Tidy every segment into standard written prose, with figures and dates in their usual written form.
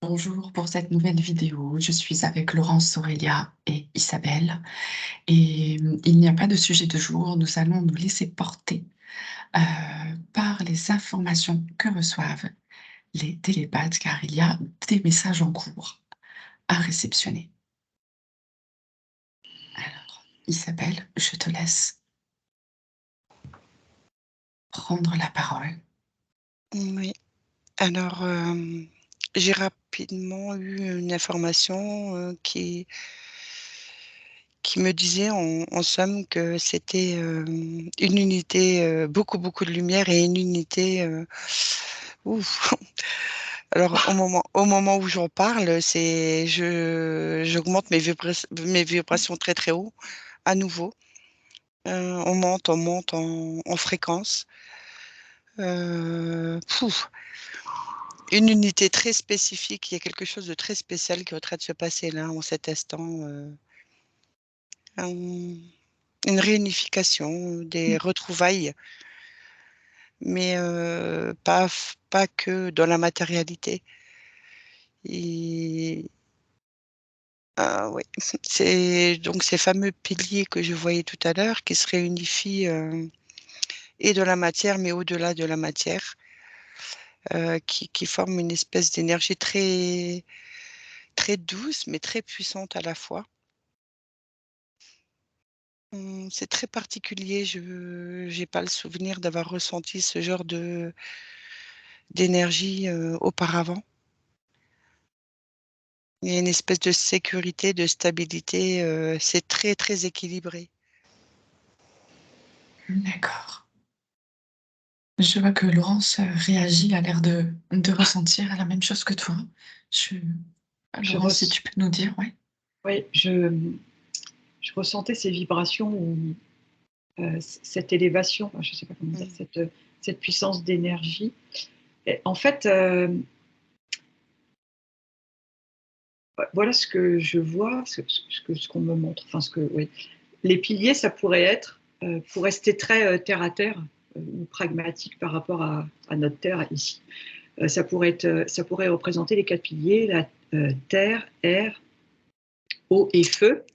Bonjour pour cette nouvelle vidéo. Je suis avec Laurence, Aurélia et Isabelle. Et il n'y a pas de sujet de jour. Nous allons nous laisser porter euh, par les informations que reçoivent les télépathes, car il y a des messages en cours à réceptionner. Alors, Isabelle, je te laisse prendre la parole. Oui. Alors, j'ai rapidement eu une information qui me disait en somme que c'était une unité, beaucoup de lumière et une unité. Ouf. Alors, au moment où j'en parle, j'augmente mes vibrations très très haut à nouveau. On monte en fréquence. Pouf. Une unité très spécifique, il y a quelque chose de très spécial qui est en train de se passer là, en cet instant. Un- une réunification, des retrouvailles, mais pas que dans la matérialité. Et, oui, c'est donc ces fameux piliers que je voyais tout à l'heure qui se réunifient et de la matière, mais au-delà de la matière, qui forment une espèce d'énergie très, très douce, mais très puissante à la fois. C'est très particulier, je j'ai pas le souvenir d'avoir ressenti ce genre d'énergie, auparavant. Il y a une espèce de sécurité, de stabilité, c'est très, très équilibré. D'accord. Je vois que Laurence réagit, a l'air de ressentir la même chose que toi. Je... Je Laurence, si res- tu peux nous dire, ouais. oui, je ressentais ces vibrations ou cette élévation, enfin, je ne sais pas comment dire, Mmh. cette puissance d'énergie. Et en fait, voilà ce que je vois, ce qu'on me montre. Enfin, oui. Les piliers, ça pourrait être, pour rester très terre à terre ou pragmatique par rapport à notre terre ici. Ça pourrait représenter les 4 piliers, la terre, air, eau et feu.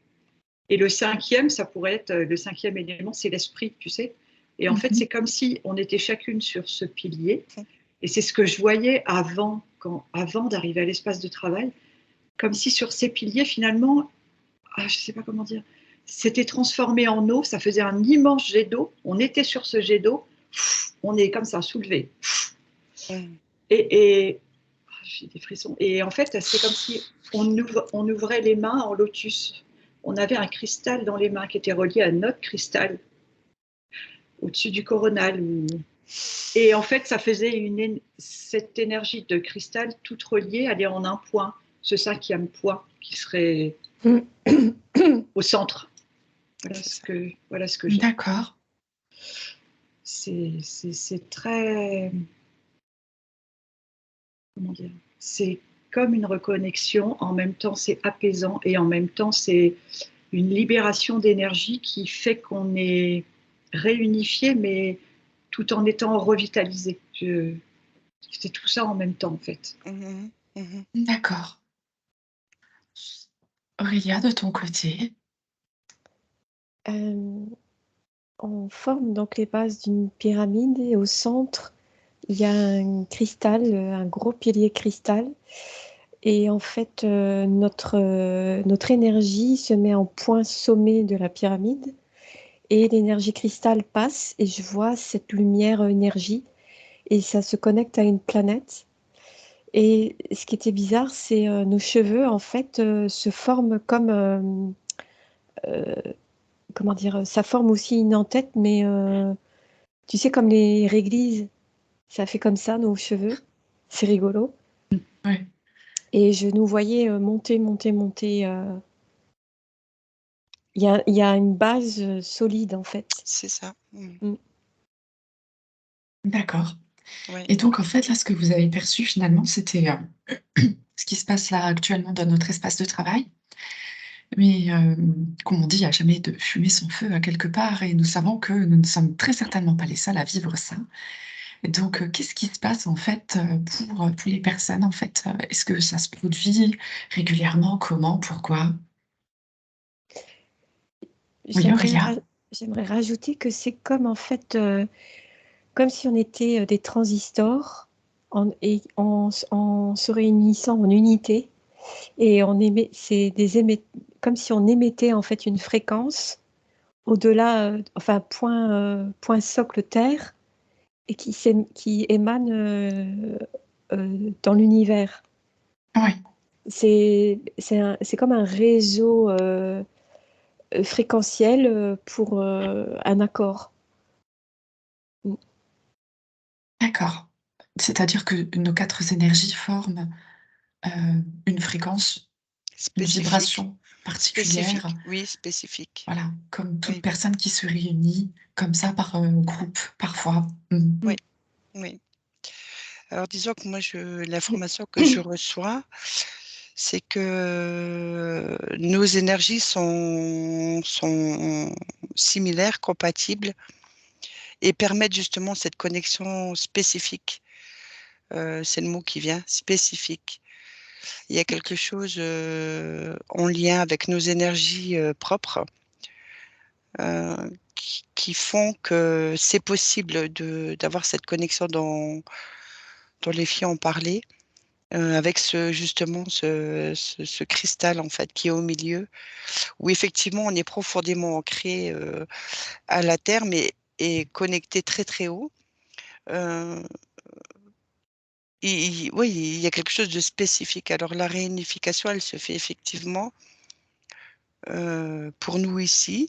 Et le cinquième, ça pourrait être le cinquième élément, c'est l'esprit, tu sais. Et en fait, Mhm. c'est comme si on était chacune sur ce pilier. Et c'est ce que je voyais avant d'arriver à l'espace de travail, comme si sur ces piliers, finalement, je ne sais pas comment dire, c'était transformé en eau, ça faisait un immense jet d'eau. On était sur ce jet d'eau, on est comme ça, soulevé. Mmh. Et j'ai des frissons. Et en fait, c'est comme si on ouvrait les mains en lotus. On avait un cristal dans les mains qui était relié à notre cristal au-dessus du coronal. Et en fait, ça faisait cette énergie de cristal toute reliée, aller en un point, ce cinquième point qui serait au centre. C'est ça. Voilà ce que j'ai. D'accord. C'est très, comment dire, c'est comme une reconnexion, en même temps c'est apaisant et en même temps c'est une libération d'énergie qui fait qu'on est réunifié, mais tout en étant revitalisé. C'est tout ça en même temps, en fait. Mmh mh. Mmh. D'accord. Aurélia, de ton côté. Euh, on forme donc les bases d'une pyramide et au centre, il y a un cristal, un gros pilier cristal. Et en fait, notre énergie se met en point sommet de la pyramide et l'énergie cristal passe et je vois cette lumière énergie et ça se connecte à une planète. Et ce qui était bizarre, c'est nos cheveux en fait se forment comme euh, comment dire, ça forme aussi une en-tête, mais tu sais, comme les réglisses, ça fait comme ça, nos cheveux. C'est rigolo. Ouais. Et je nous voyais monter, monter, monter. Il y a une base solide, en fait. C'est ça. Mmh. Mm. D'accord. Ouais. Et donc, en fait, là, ce que vous avez perçu, finalement, c'était ce qui se passe là actuellement dans notre espace de travail. Mais, comme on dit, il n'y a jamais de fumée sans feu à quelque part, et nous savons que nous ne sommes très certainement pas les seuls à vivre ça. Et donc, qu'est-ce qui se passe en fait pour les personnes en fait? Est-ce que ça se produit régulièrement? Comment? Pourquoi? Oui, J'aimerais Aurélia? j'aimerais rajouter que c'est comme en fait, comme si on était des transistors et en se réunissant en unité et on émet, comme si on émettait en fait une fréquence au-delà, enfin point socle Terre et qui émane dans l'univers. Oui, C'est comme un réseau fréquentiel pour un accord. Mm. d'accord. C'est-à-dire que nos 4 énergies forment, une fréquence, une Spécifique, vibration particulière, spécifique, oui, spécifique. voilà, comme toute Oui, personne qui se réunit comme ça par, groupe, parfois. Mmh. oui, Mm. oui. Alors disons que moi, l'information que je reçois, c'est que nos énergies sont similaires, compatibles et permettent justement cette connexion spécifique. C'est le mot qui vient, spécifique. Il y a quelque chose en lien avec nos énergies propres qui font que c'est possible d'avoir cette connexion dont les filles ont parlé, avec justement ce cristal en fait qui est au milieu, où effectivement on est profondément ancré à la Terre, mais est connecté très très haut. Euh, oui, il y a quelque chose de spécifique. Alors la réunification, elle se fait effectivement pour nous ici,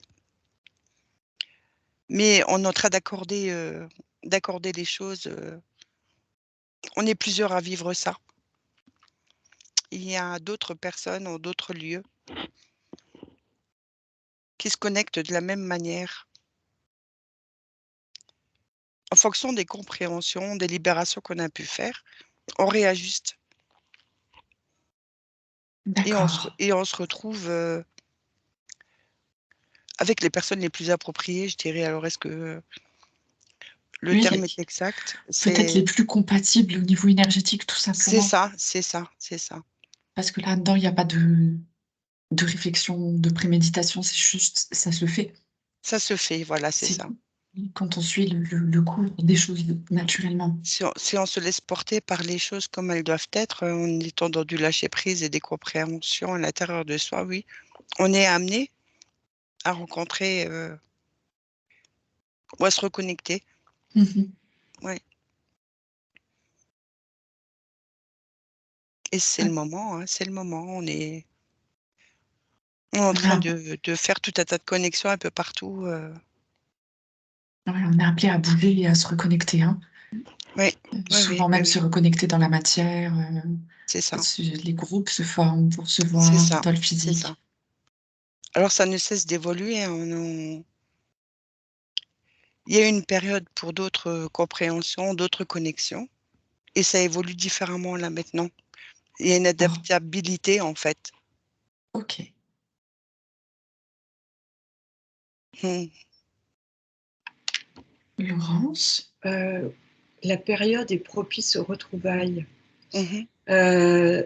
mais on est en train d'accorder les choses. On est plusieurs à vivre ça. Il y a d'autres personnes ou d'autres lieux qui se connectent de la même manière en fonction des compréhensions, des libérations qu'on a pu faire. On réajuste D'accord. et on se retrouve avec les personnes les plus appropriées, je dirais. Alors, est-ce que le terme Oui, est exact? peut-être les plus compatibles au niveau énergétique, tout C'est simplement. ça, c'est ça, c'est ça. Parce que là-dedans, il y a pas de réflexion, de préméditation, c'est juste ça se fait. Ça se fait, voilà, c'est C'est ça. quand on suit le cours des choses naturellement. Si on se laisse porter par les choses comme elles doivent être, en étant dans du lâcher-prise et des compréhensions à l'intérieur de soi, oui, on est amené à rencontrer ou à se reconnecter. Mmh. Ouais. Et c'est le Ouais, moment, hein, c'est le moment. On est en train là, de faire tout un tas de connexions un peu partout. ouais, on est appelé à bouger et à se reconnecter, hein. Oui, oui, oui, Souvent oui, même se oui, reconnecter dans la matière, c'est ça, les groupes se forment pour se c'est voir ça, dans le c'est ça. physique. Alors ça ne cesse d'évoluer, hein, il y a une période pour d'autres compréhensions, d'autres connexions, et ça évolue différemment là maintenant. Il y a une Alors, adaptabilité en fait. OK. Hmm. Laurence? La période est propice aux retrouvailles. Mhm. Euh,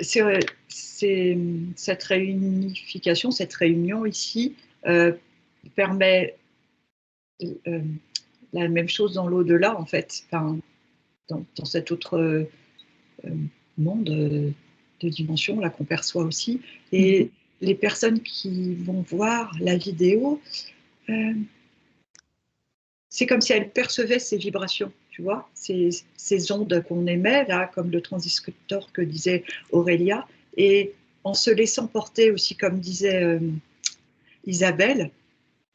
cette réunification, cette réunion ici permet euh, la même chose dans l'au-delà, en fait, enfin, dans cet autre monde de dimension là qu'on perçoit aussi. Mmh. Et les personnes qui vont voir la vidéo, euh, c'est comme si elles percevaient ces vibrations, tu vois, ces ondes qu'on émet là, comme le transistor que disait Aurélia, et en se laissant porter aussi, comme disait Isabelle,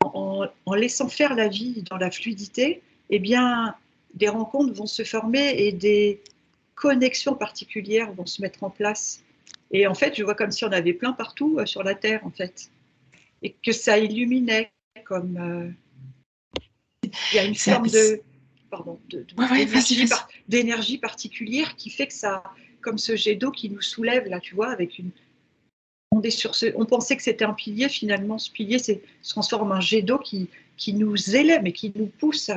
en laissant faire la vie dans la fluidité, eh bien, des rencontres vont se former et des connexions particulières vont se mettre en place. Et en fait, je vois comme si on avait plein partout sur la Terre, en fait, et que ça illuminait comme il y a une C'est forme de, pardon, ouais, ouais, vas-y, vas-y. d'énergie particulière qui fait que ça, comme ce jet d'eau qui nous soulève là, tu vois, avec une, on pensait que c'était un pilier, finalement, ce pilier se transforme en un jet d'eau qui nous élève et qui nous pousse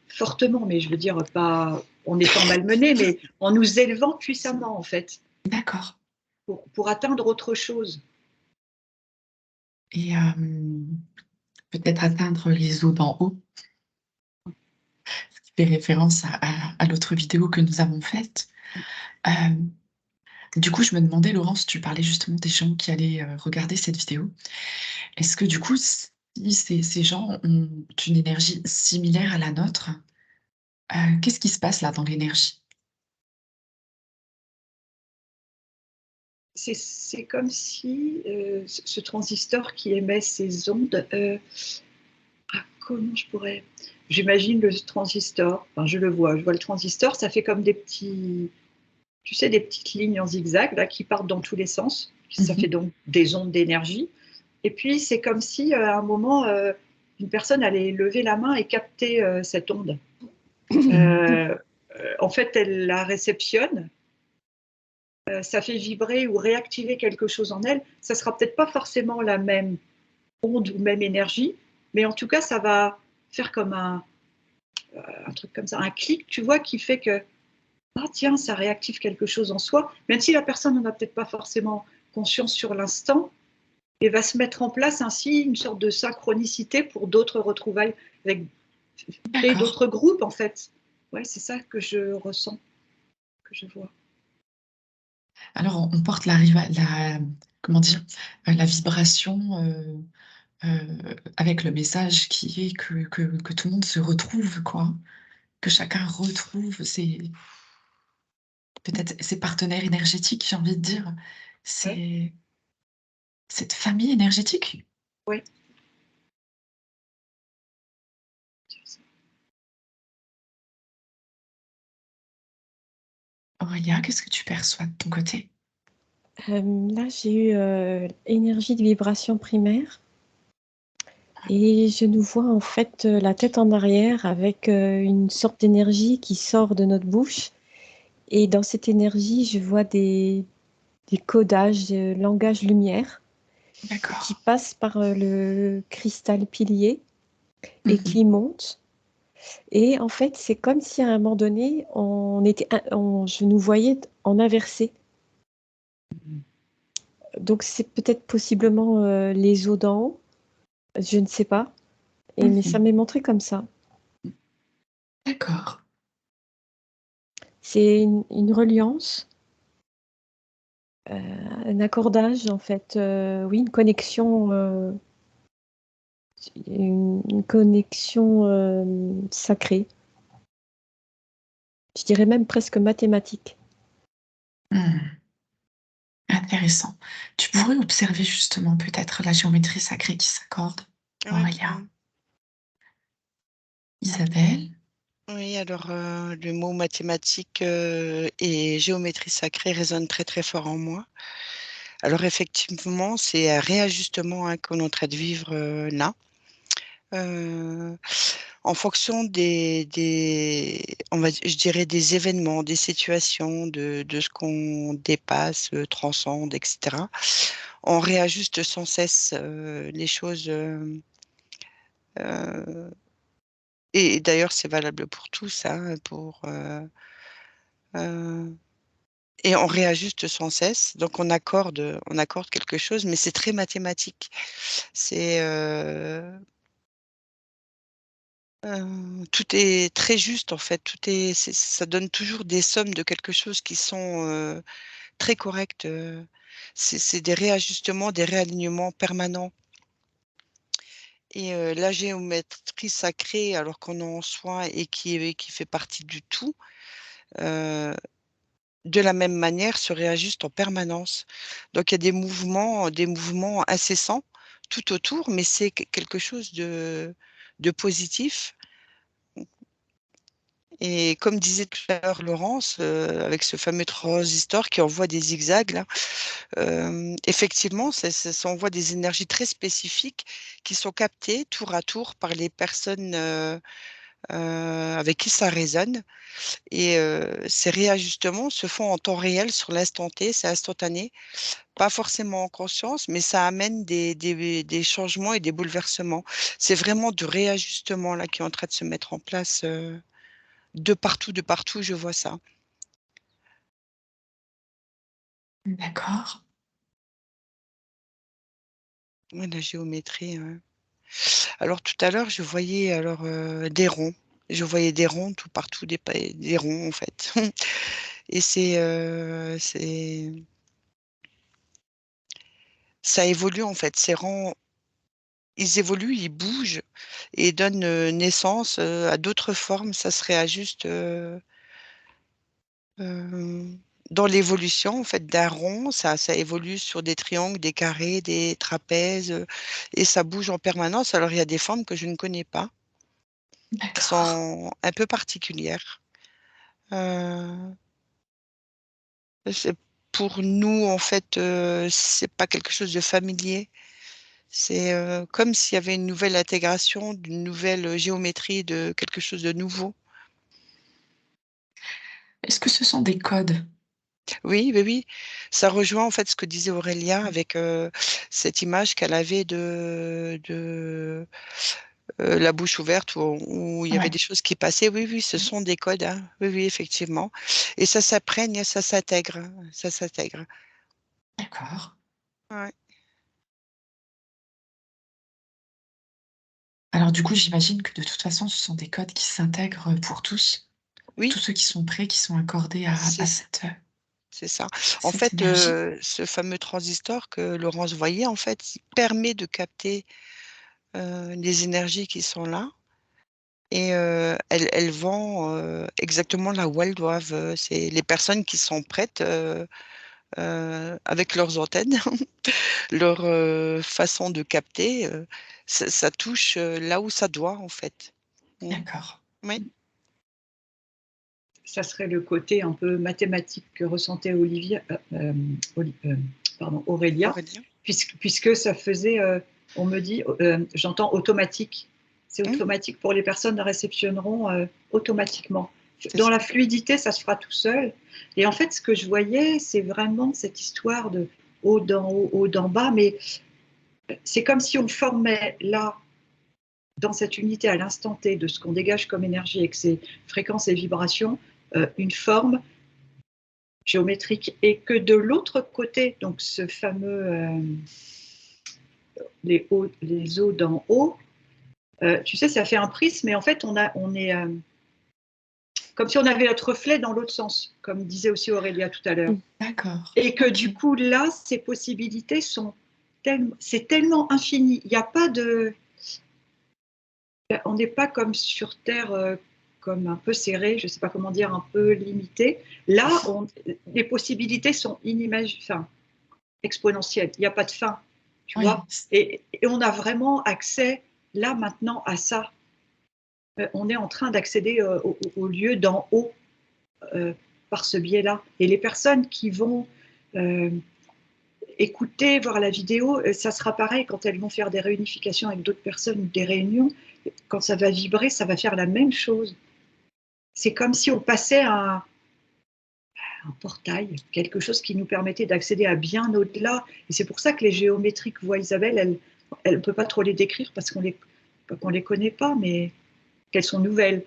fortement, mais je veux dire pas en étant malmené, mais en nous élevant puissamment en fait, D'accord. pour atteindre autre chose. Et peut-être atteindre les eaux d'en haut, ce qui fait référence à l'autre vidéo que nous avons faite. Du coup, je me demandais, Laurence, tu parlais justement des gens qui allaient regarder cette vidéo. Est-ce que du coup, si ces gens ont une énergie similaire à la nôtre, qu'est-ce qui se passe là dans l'énergie? C'est comme si ce transistor qui émet ces ondes, comment je pourrais... J'imagine le transistor, enfin je vois le transistor, ça fait comme des petits, tu sais, des petites lignes en zigzag là, qui partent dans tous les sens. Ça fait donc des ondes d'énergie. Et puis c'est comme si à un moment, une personne allait lever la main et capter cette onde. En fait, elle la réceptionne, ça fait vibrer ou réactiver quelque chose en elle. Ça sera peut-être pas forcément la même onde ou même énergie, mais en tout cas, ça va faire comme un truc comme ça, un clic, tu vois, qui fait que, ah tiens, ça réactive quelque chose en soi, même si la personne n'en a peut-être pas forcément conscience sur l'instant, et va se mettre en place ainsi une sorte de synchronicité pour d'autres retrouvailles, avec créer D'accord. d'autres groupes, en fait. Ouais, c'est ça que je ressens, que je vois. Alors, on porte comment dire, la vibration avec le message qui est que tout le monde se retrouve, quoi. Que chacun retrouve peut-être ses partenaires énergétiques, j'ai envie de dire. Ouais, C'est cette famille énergétique. ouais. Aurélia, qu'est-ce que tu perçois de ton côté? Là, j'ai eu énergie de vibration primaire et je nous vois en fait la tête en arrière avec une sorte d'énergie qui sort de notre bouche. Et dans cette énergie, je vois des codages, langage lumière qui D'accord. passent par le cristal pilier et qui montent. Et en fait, c'est comme si à un moment donné, je nous voyais en inversé. Donc c'est peut-être possiblement les eaux d'en haut, je ne sais pas. Mais ça Mhm. m'est montré comme ça. D'accord. C'est une reliance, un accordage en fait, oui, une connexion sacrée. Je dirais même presque mathématique. Hmm. Intéressant. Tu pourrais observer justement peut-être la géométrie sacrée qui s'accorde, Oui, Aurélia. Isabelle. oui, alors le mot mathématique et géométrie sacrée résonnent très très fort en moi. Alors effectivement, c'est un réajustement hein, qu'on est en train de vivre là. Euh, En fonction je dirais des événements, des situations, de ce qu'on dépasse, transcende, etc. On réajuste sans cesse les choses. Euh, et d'ailleurs, c'est valable pour tous, hein, euh, et on réajuste sans cesse. Donc on accorde quelque chose, mais c'est très mathématique. C'est tout est très juste en fait. Ça donne toujours des sommes de quelque chose qui sont très correctes. C'est des réajustements, des réalignements permanents. Et la géométrie sacrée, alors qu'on a en soi et qui fait partie du tout, euh, de la même manière, se réajuste en permanence. Donc il y a des mouvements incessants tout autour, mais c'est quelque chose de positif. Et comme disait tout à l'heure Laurence, avec ce fameux transistor qui envoie des zigzags, là, effectivement, ça envoie des énergies très spécifiques qui sont captées tour à tour par les personnes avec qui ça résonne. Et ces réajustements se font en temps réel sur l'instant T, c'est instantané, pas forcément en conscience, mais ça amène des changements et des bouleversements. C'est vraiment du réajustement là qui est en train de se mettre en place de partout, je vois ça. D'accord. Ouais, la géométrie. Alors tout à l'heure, je voyais alors des ronds. Je voyais des ronds tout partout, des ronds en fait. Et ça évolue en fait. Ces ronds, ils évoluent, ils bougent et donnent naissance à d'autres formes. Ça se réajuste euh, dans l'évolution en fait d'un rond. Ça évolue sur des triangles, des carrés, des trapèzes et ça bouge en permanence. Alors il y a des formes que je ne connais pas, qui D'accord. sont un peu particulières. Euh, c'est pour nous en fait, c'est pas quelque chose de familier. C'est comme s'il y avait une nouvelle intégration, d'une nouvelle géométrie, de quelque chose de nouveau. Est-ce que ce sont des codes? Oui, oui, oui. Ça rejoint en fait ce que disait Aurélia avec cette image qu'elle avait de la bouche ouverte où il y avait Ouais, des choses qui passaient. Oui, oui, ce sont des codes, hein. Oui, oui, effectivement. Et ça s'apprenne, ça s'intègre, hein. Ça s'intègre. d'accord. Ouais. Alors du coup, j'imagine que de toute façon, ce sont des codes qui s'intègrent pour tous Oui, ceux qui sont prêts, qui sont accordés c'est à ça. cette, C'est ça. En cette fait, énergie. ce fameux transistor que Laurence voyait, en fait, il permet de capter les énergies qui sont là. Et elle vend exactement là où elles doivent. C'est les personnes qui sont prêtes avec leurs antennes, leur façon de capter, ça touche là où ça doit, en fait. Mm. D'accord. Oui, Ça serait le côté un peu mathématique que ressentait Aurélia, Aurélien. puisque ça faisait, on me dit, j'entends automatique. C'est Mm, automatique pour les personnes réceptionneront automatiquement. c'est Dans ça. la fluidité, ça se fera tout seul. Et en fait, ce que je voyais, c'est vraiment cette histoire de haut d'en bas, mais c'est comme si on formait là, dans cette unité à l'instant T de ce qu'on dégage comme énergie avec ses fréquences et vibrations, une forme géométrique et que de l'autre côté, donc ce fameux les eaux d'en haut, tu sais, ça fait un prisme, mais en fait, on est comme si on avait notre reflet dans l'autre sens, comme disait aussi Aurélia tout à l'heure. D'accord. Et que Ok. du coup, là, ces possibilités sont c'est tellement infini. Il n'y a pas de. On n'est pas comme sur Terre, comme un peu serré, je ne sais pas comment dire, un peu limité. Là, les possibilités sont enfin, exponentielles. Il n'y a pas de fin, tu Oui. vois. Et on a vraiment accès là maintenant à ça. On est en train d'accéder au lieu d'en haut euh, par ce biais-là. Et les personnes qui vont euh, écouter, voir la vidéo, ça sera pareil quand elles vont faire des réunifications avec d'autres personnes ou des réunions. Quand ça va vibrer, ça va faire la même chose. C'est comme si on passait un portail, quelque chose qui nous permettait d'accéder à bien au-delà. Et c'est pour ça que les géométries que voit Isabelle, elle ne peut pas trop les décrire parce qu'on les connaît pas, mais qu'elles sont nouvelles.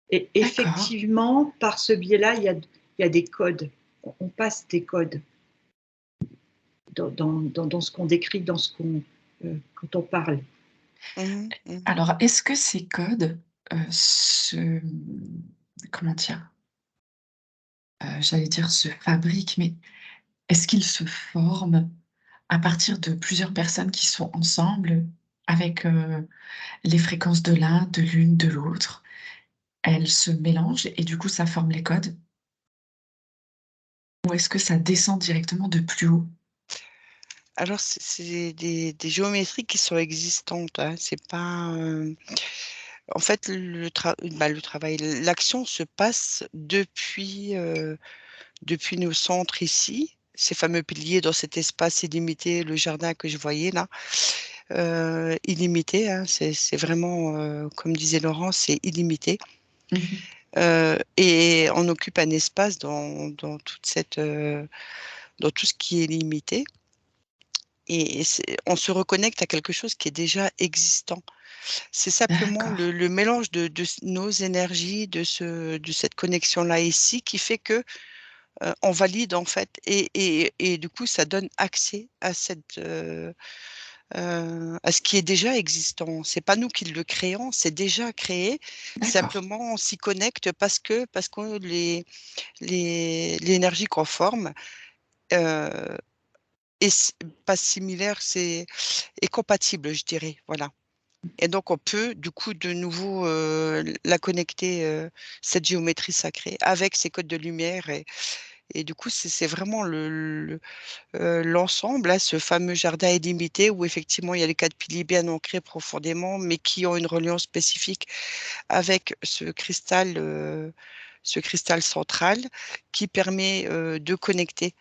Et D'accord. effectivement, par ce biais-là, il y a des codes. On passe des codes dans ce qu'on décrit, quand on parle. Mhm, mhm. Alors, est-ce que ces codes se... Comment dire? J'allais dire se fabriquent, mais est-ce qu'ils se forment à partir de plusieurs personnes qui sont ensemble avec les fréquences de l'un, de l'une, de l'autre? Elles se mélangent et du coup, ça forme les codes? Ou est-ce que ça descend directement de plus haut? Alors, c'est des géométries qui sont existantes, hein. C'est pas. En fait, le travail, l'action se passe depuis nos centres ici, ces fameux piliers dans cet espace illimité, le jardin que je voyais là. illimité, hein, c'est vraiment, comme disait Laurent, c'est illimité. Mhm. Et on occupe un espace dans dans tout ce qui est limité. Et on se reconnecte à quelque chose qui est déjà existant. C'est simplement D'accord, le mélange de nos énergies, de cette connexion-là ici, qui fait que on valide en fait. Et du coup, ça donne accès à ce qui est déjà existant. C'est pas nous qui le créons, c'est déjà créé. d'accord, Simplement, on s'y connecte parce que l'énergie qu'on forme euh, pas similaire, est compatible, je dirais. Voilà. Et donc, on peut, du coup, de nouveau la connecter, cette géométrie sacrée, avec ces codes de lumière. Et du coup, c'est vraiment l'ensemble, là, ce fameux jardin illimité où effectivement, il y a les quatre piliers bien ancrés profondément, mais qui ont une reliance spécifique avec ce cristal central qui permet de connecter.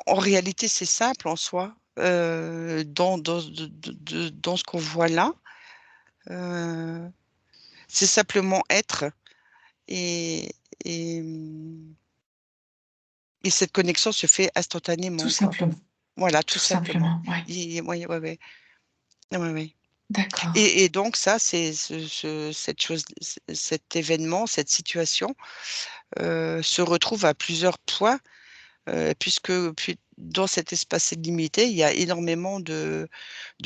En réalité, c'est simple en soi, dans ce qu'on voit là. Euh, c'est simplement être et, et, et cette connexion se fait tout instantanément, quoi. simplement, Voilà, tout tout simplement. simplement, ouais, Ouais, ouais, ouais. Ouais, ouais. d'accord, Et donc ça, c'est cette chose, cet événement, cette situation se retrouve à plusieurs points, dans cet espace limité, il y a énormément de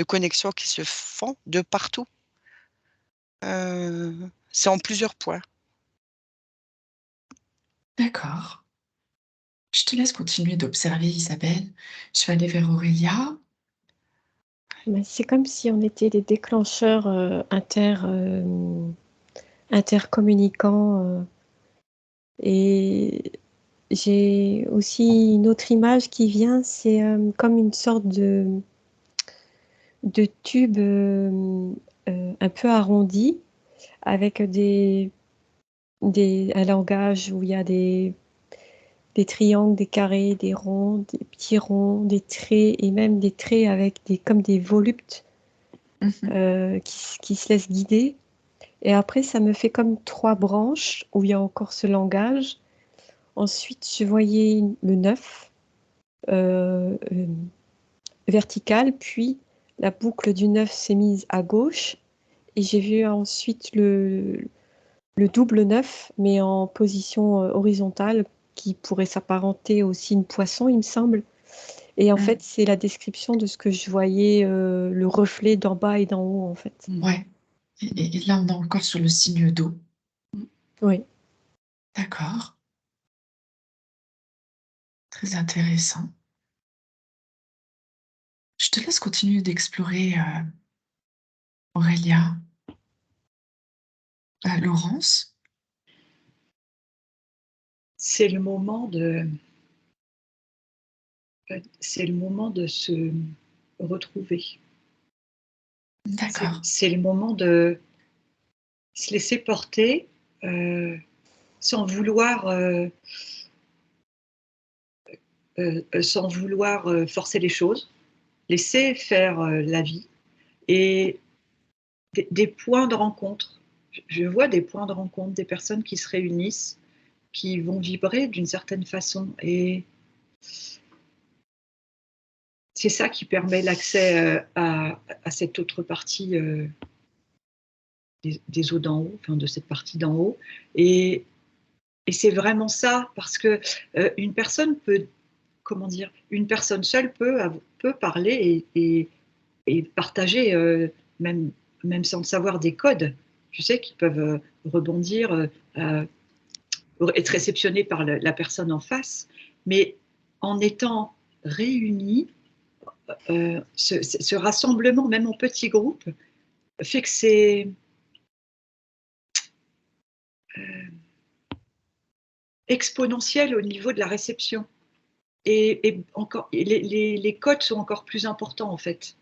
connexions qui se font de partout. C'est en plusieurs points. d'accord. Je te laisse continuer d'observer, Isabelle. Je vais aller vers Aurélia. Mais c'est comme si on était des déclencheurs intercommunicants. Et j'ai aussi une autre image qui vient, c'est comme une sorte de tube un peu arrondi avec un langage où il y a des triangles, des carrés, des ronds, des petits ronds, des traits et même des traits avec comme des voluptes Mhm. qui se laissent guider. Et après, ça me fait comme trois branches où il y a encore ce langage. Ensuite, je voyais le 9 vertical, puis la boucle du 9 s'est mise à gauche. Et j'ai vu ensuite le double 9, mais en position horizontale, qui pourrait s'apparenter au signe poisson, il me semble. Et en fait, Mhm. c'est la description de ce que je voyais, le reflet d'en bas et d'en haut, en fait. Ouais. Et là, on est encore sur le signe d'eau. Oui. D'accord, très intéressant. Je te laisse continuer d'explorer, Aurélia. Laurence. C'est le moment de, c'est le moment de se retrouver. D'accord, C'est le moment de se laisser porter sans vouloir, sans vouloir forcer les choses, laisser faire la vie et des points de rencontre. Je vois des points de rencontre, des personnes qui se réunissent, qui vont vibrer d'une certaine façon. Et c'est ça qui permet l'accès à cette autre partie des eaux d'en haut, enfin de cette partie d'en haut. Et, et c'est vraiment ça, parce que une personne peut, comment dire, une personne seule peut parler et partager, même, même sans savoir des codes, tu sais, qui peuvent rebondir, être réceptionnés par la personne en face, mais en étant réunis, ce rassemblement, même en petit groupe, fait que c'est exponentiel au niveau de la réception. Et encore, les codes sont encore plus importants en fait.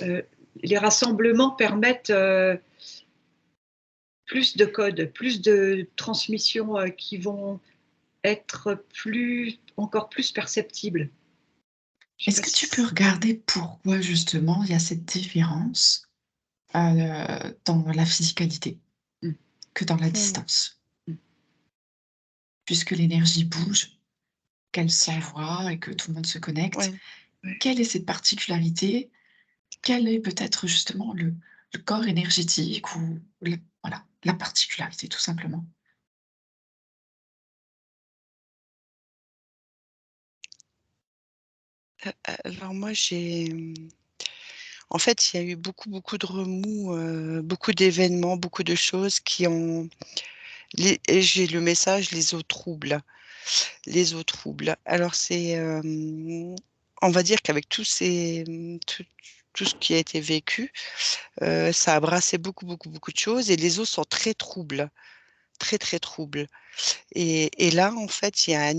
Euh, les rassemblements permettent plus de codes, plus de transmissions qui vont être encore plus perceptibles. Je sais Est-ce pas que tu si peux regarder pourquoi justement il y a cette différence dans la physicalité Mmh. que dans la Mmh. distance? Mmh. Puisque l'énergie bouge, qu'elle s'envoie et que tout le monde se connecte, Ouais. Ouais. quelle est cette particularité? Quel est peut-être justement le corps énergétique ou voilà, la particularité tout simplement? Alors moi en fait, il y a eu beaucoup, beaucoup de remous, beaucoup d'événements, beaucoup de choses qui ont et j'ai le message: «Les eaux troubles». Les eaux troubles. Alors on va dire qu'avec tout ce qui a été vécu, ça a brassé beaucoup, beaucoup, beaucoup de choses et les eaux sont très troubles, très, très troubles et là, en fait, il y a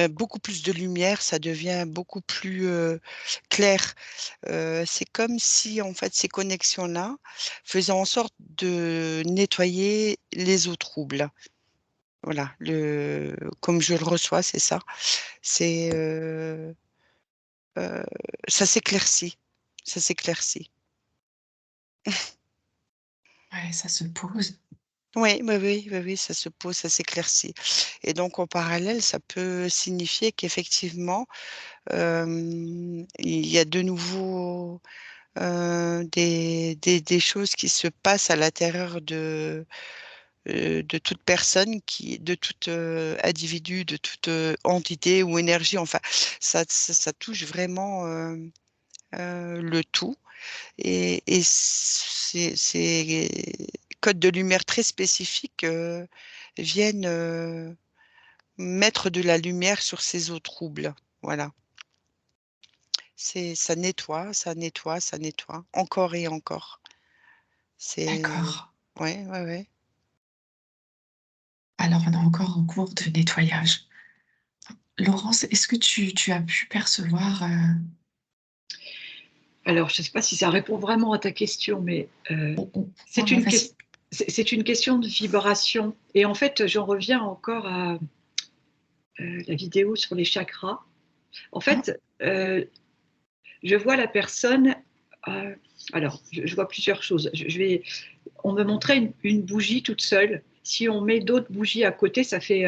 beaucoup plus de lumière, ça devient beaucoup plus, clair. C'est comme si, en fait, ces connexions-là faisaient en sorte de nettoyer les eaux troubles. Voilà, comme je le reçois, c'est ça. C'est, heu, ça s'éclaircit, ça s'éclaircit. Ouais, ça se pose. Oui, oui, oui, oui, oui, ça se pose, ça s'éclaircit et donc en parallèle, ça peut signifier qu'effectivement, il y a de nouveau, des choses qui se passent à l'intérieur de toute personne de toute, individu, de toute, entité ou énergie, enfin, ça touche vraiment, le tout et ces codes de lumière très spécifiques, viennent, mettre de la lumière sur ces eaux troubles. Voilà. Ça nettoie, ça nettoie, ça nettoie, encore et encore. C'est D'accord. Ouais, ouais, ouais. Alors on est encore en cours de nettoyage. Laurence, est-ce que tu as pu percevoir, alors je ne sais pas si ça répond vraiment à ta question, mais ouais, c'est ouais, une vas-y. c'est une question de vibration et en fait, j'en reviens encore à, la vidéo sur les chakras. En Hein? fait, je vois la personne, alors je vois plusieurs choses. On me montrait une bougie toute seule. Si on met d'autres bougies à côté, ça fait,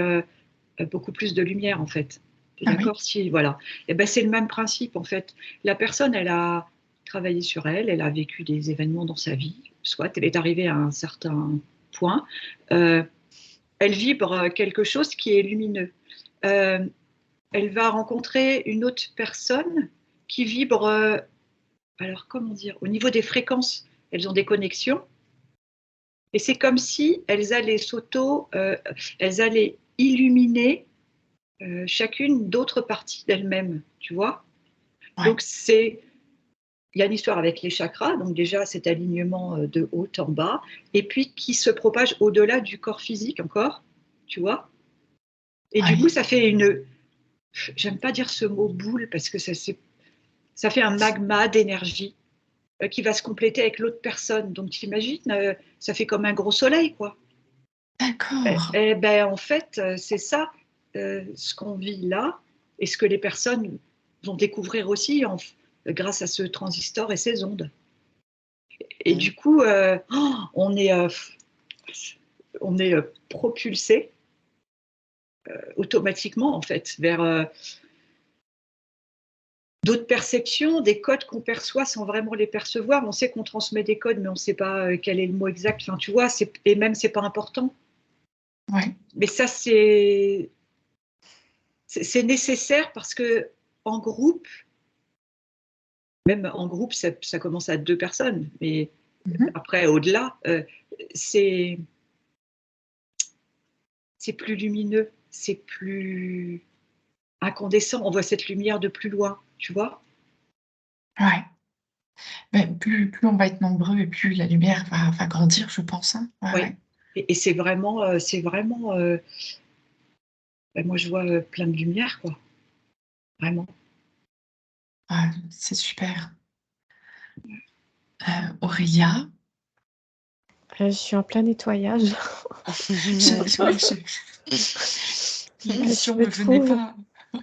beaucoup plus de lumière en fait. Tu es Ah oui? d'accord? Si, voilà. Et ben, c'est le même principe en fait. La personne, elle a travaillé sur elle, elle a vécu des événements dans sa vie, soit elle est arrivée à un certain point, heu, elle vibre quelque chose qui est lumineux. Heu, Elle va rencontrer une autre personne qui vibre, alors comment dire? Au niveau des fréquences, elles ont des connexions et c'est comme si elles allaient illuminer, chacune d'autres parties d'elles-mêmes, tu vois? Ouais. Donc il y a une histoire avec les chakras, donc déjà cet alignement, de haut en bas et puis qui se propage au-delà du corps physique encore, tu vois? Et du coup, Ouais. ça fait j'aime pas dire ce mot boule parce que ça fait un magma d'énergie, qui va se compléter avec l'autre personne. Donc tu imagines, ça fait comme un gros soleil, quoi. D'accord. Et ben, en fait, c'est ça, ce qu'on vit là et ce que les personnes vont découvrir aussi grâce à ce transistor et ces ondes. Et Mmh. du coup, on est propulsé automatiquement en fait vers d'autres perceptions, des codes qu'on perçoit sans vraiment les percevoir. On sait qu'on transmet des codes, mais on ne sait pas quel est le mot exact. Enfin, tu vois, et même c'est pas important. Ouais. Mais ça, c'est nécessaire parce que en groupe, même en groupe, ça commence à 2 personnes, mais Mmh. après au-delà, c'est c'est plus lumineux, c'est plus incandescent. On voit cette lumière de plus loin, tu vois? Ouais. Beh, plus on va être nombreux et plus la lumière va grandir, je pense, hein. Ouais, Oui. ouais. Et c'est vraiment, bah, moi je vois, plein de lumière quoi, vraiment. Ah, c'est super. Aurélia, Je suis en plein nettoyage. je ouais, je Je l'émotion me me venait trouve pas.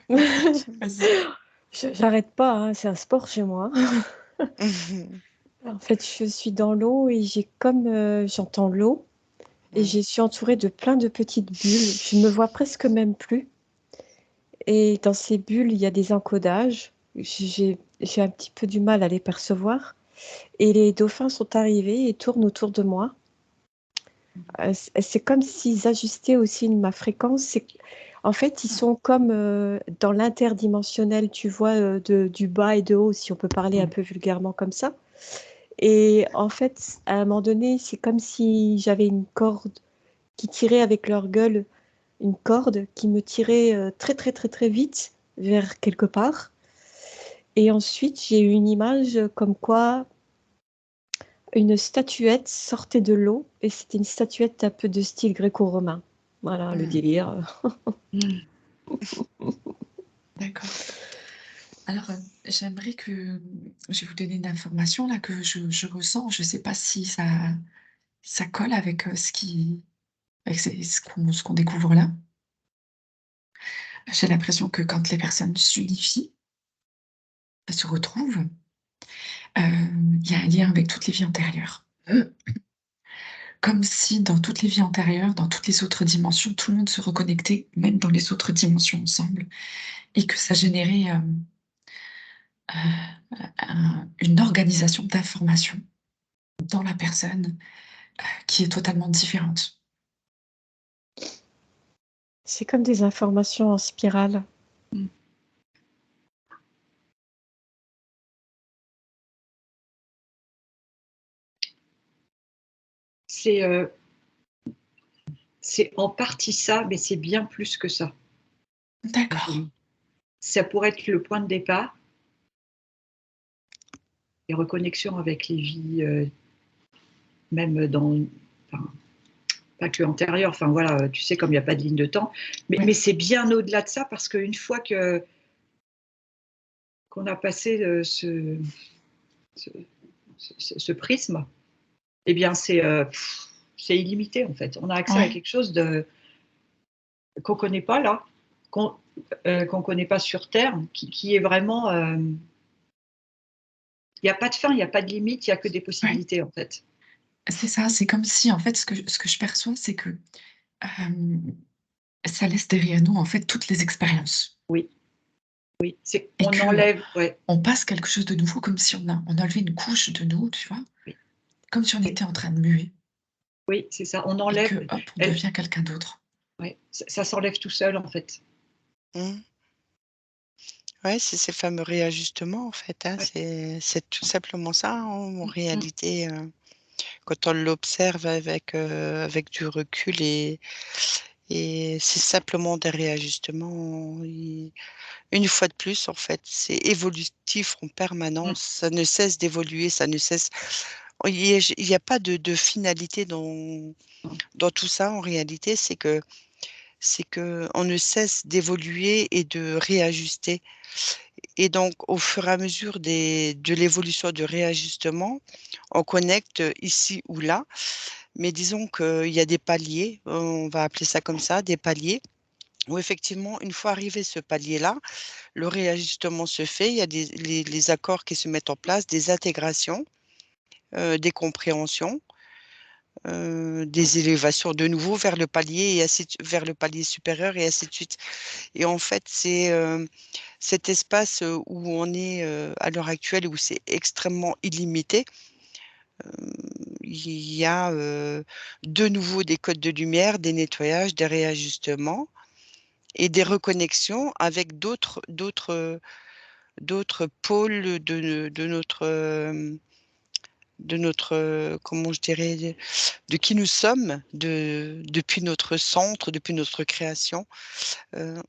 Vas-y. J'arrête pas, hein, c'est un sport chez moi. En fait, je suis dans l'eau et j'ai comme j'entends l'eau et je suis entourée de plein de petites bulles. Je ne me vois presque même plus. Et dans ces bulles, il y a des encodages. J'ai un petit peu du mal à les percevoir. Et les dauphins sont arrivés et tournent autour de moi. C'est comme s'ils ajustaient aussi ma fréquence. En fait, ils sont comme dans l'interdimensionnel, tu vois, du bas et de haut, si on peut parler un peu vulgairement comme ça. Et en fait, à un moment donné, c'est comme si j'avais une corde qui tirait avec leur gueule, une corde qui me tirait très très très très vite vers quelque part. Et ensuite, j'ai eu une image comme quoi une statuette sortait de l'eau et c'était une statuette un peu de style gréco-romain. Voilà, le délire. D'accord. Alors, j'aimerais que je vais vous donner une information là que je ressens. Je ne sais pas si ça colle avec avec ce qu'on découvre là. J'ai l'impression que quand les personnes s'unifient, se retrouvent, il y a un lien avec toutes les vies antérieures. Comme si dans toutes les vies antérieures, dans toutes les autres dimensions, tout le monde se reconnectait, même dans les autres dimensions ensemble, et que ça générait une organisation d'information dans la personne qui est totalement différente. C'est comme des informations en spirale. C'est en partie ça, mais c'est bien plus que ça. D'accord. Ça pourrait être le point de départ, les reconnexions avec les vies, même enfin, pas que antérieures, enfin voilà, tu sais, comme il n'y a pas de ligne de temps, mais c'est bien au-delà de ça, parce qu'une fois qu'on a passé ce prisme, eh bien c'est illimité en fait. On a accès à quelque chose qu'on ne connaît pas là, qu'on connaît pas sur Terre, qui est vraiment... il n'y a pas de fin, il n'y a pas de limite, il n'y a que des possibilités en fait. C'est ça, c'est comme si, en fait, ce que je perçois, c'est que ça laisse derrière nous, en fait, toutes les expériences. Oui, Et on enlève, on passe quelque chose de nouveau, comme si on enlevait une couche de nous, tu vois, comme si on était en train de muer. Oui, c'est ça, on Et enlève. que, hop, on devient quelqu'un d'autre. Ouais, ça s'enlève tout seul en fait. Ouais, c'est ces fameux réajustements en fait, hein. C'est tout simplement ça, hein, en réalité, quand on l'observe avec du recul et c'est simplement des réajustements. Une fois de plus, en fait, c'est évolutif en permanence, ça ne cesse d'évoluer, ça ne cesse. Il y a pas de finalité dans tout ça en réalité, c'est que on ne cesse d'évoluer et de réajuster. Et donc, au fur et à mesure de l'évolution du réajustement, on connecte ici ou là. Mais disons qu'il y a des paliers, on va appeler ça comme ça, des paliers, où effectivement, une fois arrivé ce palier-là, le réajustement se fait, il y a les accords qui se mettent en place, des intégrations, des compréhensions, des élévations de nouveau vers le palier et vers le palier supérieur et ainsi de suite. Et en fait, c'est cet espace où on est à l'heure actuelle, où c'est extrêmement illimité. Il y a de nouveau des codes de lumière, des nettoyages, des réajustements et des reconnexions avec d'autres pôles de notre comment je dirais, de qui nous sommes, depuis notre centre, depuis notre création.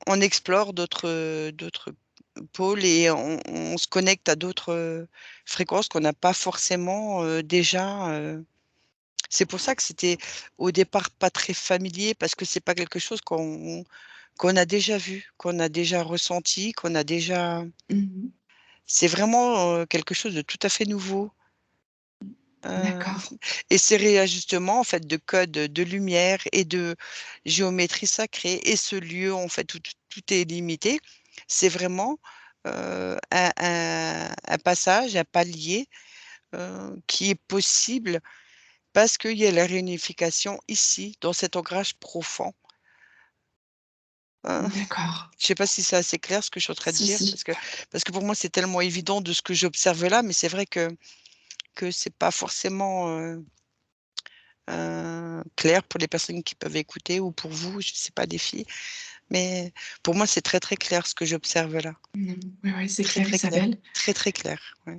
On explore d'autres pôles et on se connecte à d'autres fréquences qu'on n'a pas forcément déjà. C'est pour ça que c'était au départ pas très familier parce que c'est pas quelque chose qu'on a déjà vu, qu'on a déjà ressenti, qu'on a déjà. C'est vraiment quelque chose de tout à fait nouveau. Euh, D'accord. et ces réajustements en fait de codes de lumière et de géométrie sacrée et ce lieu en fait où tout est limité, C'est vraiment, un passage, un palier, qui est possible parce qu'il y a la réunification ici, dans cet ancrage profond. D'accord. Je sais pas si c'est assez clair ce que je suis en train de Si, dire si. parce que pour moi, c'est tellement évident de ce que j'observe là, mais c'est vrai que c'est pas forcément, clair pour les personnes qui peuvent écouter ou pour vous, je sais pas, des filles. Mais pour moi, c'est très, très clair ce que j'observe là. Oui, oui, c'est Très, clair, très clair. Isabelle. Très, très clair, ouais.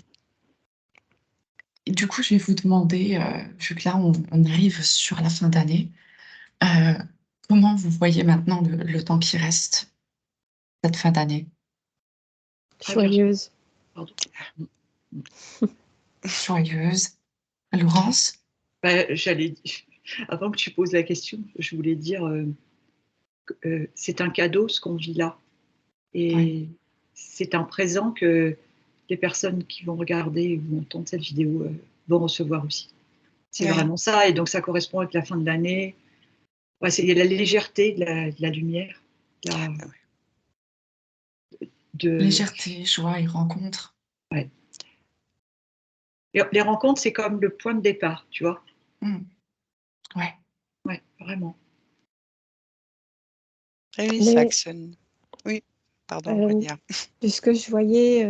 Et du coup, je vais vous demander, vu que là, on arrive sur la fin d'année, euh, comment vous voyez maintenant le temps qui reste, cette fin d'année? Joyeuse. Pardon. Joyeuse. Laurence? Bah, avant que tu poses la question, je voulais dire, c'est un cadeau ce qu'on vit là. Et Oui. c'est un présent que les personnes qui vont regarder ou entendre cette vidéo vont recevoir aussi. C'est Ouais. vraiment ça. Et donc, ça correspond avec la fin de l'année. Ouais, c'est la légèreté de la lumière. Légèreté, joie et rencontre. Ouais. Les rencontres, c'est comme le point de départ, tu vois. Ouais. Ouais, vraiment. Oui, ça Mais actionne. Oui, pardon, Aurélia. de ce que je voyais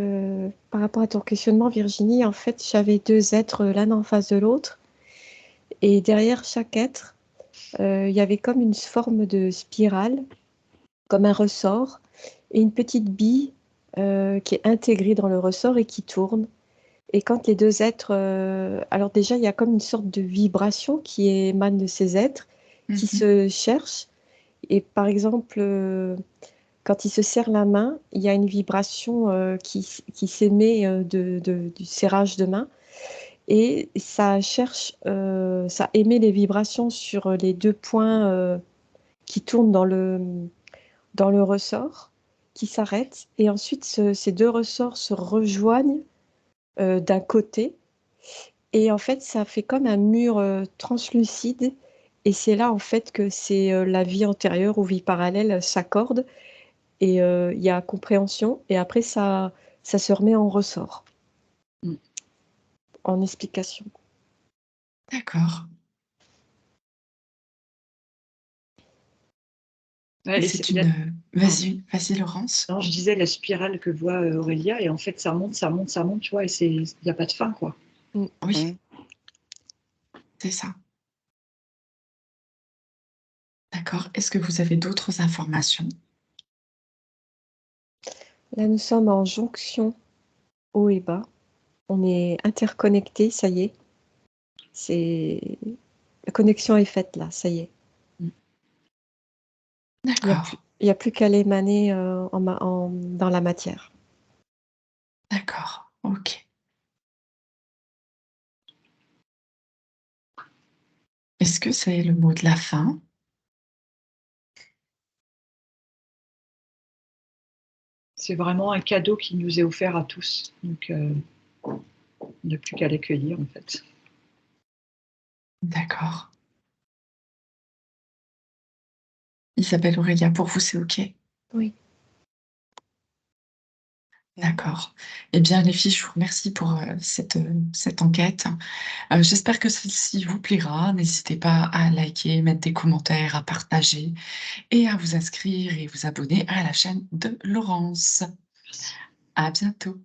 par rapport à ton questionnement, Virginie, en fait, j'avais deux êtres l'un en face de l'autre. Et derrière chaque être, il y avait comme une forme de spirale, comme un ressort, et une petite bille qui est intégrée dans le ressort et qui tourne. Et quand les deux êtres, alors déjà, il y a comme une sorte de vibration qui émane de ces êtres, qui se cherchent. Et par exemple, quand ils se serrent la main, il y a une vibration qui s'émet du serrage de main. Et ça cherche, ça émet les vibrations sur les deux points qui tournent dans le ressort, qui s'arrêtent. Et ensuite, ces deux ressorts se rejoignent d'un côté. Et en fait, ça fait comme un mur translucide. Et c'est là, en fait, que c'est la vie antérieure ou vie parallèle s'accordent. Et il y a compréhension. Et après, ça se remet en ressort, en explication. D'accord. Ouais, et C'est il y a- une... Vas-y, Laurence. non, je disais la spirale que voit Aurélia, et en fait, ça monte, ça monte, ça monte, tu vois, et il n'y a pas de fin, quoi. Oui, Mm. c'est ça. D'accord. Est-ce que vous avez d'autres informations? Là, nous sommes en jonction haut et bas. On est interconnectés, ça y est. La connexion est faite, là, ça y est. D'accord. Il y a plus qu'à l'émaner dans la matière. D'accord. Ok. Est-ce que c'est le mot de la fin? C'est vraiment un cadeau qui nous est offert à tous. Donc, on n'a plus qu'à l'accueillir, en fait. D'accord. Isabelle, Aurélia, pour vous, c'est OK? Oui. D'accord. Eh bien, les filles, je vous remercie pour cette enquête. J'espère que celle-ci vous plaira. N'hésitez pas à liker, mettre des commentaires, à partager et à vous inscrire et vous abonner à la chaîne de Laurence. Merci. À bientôt.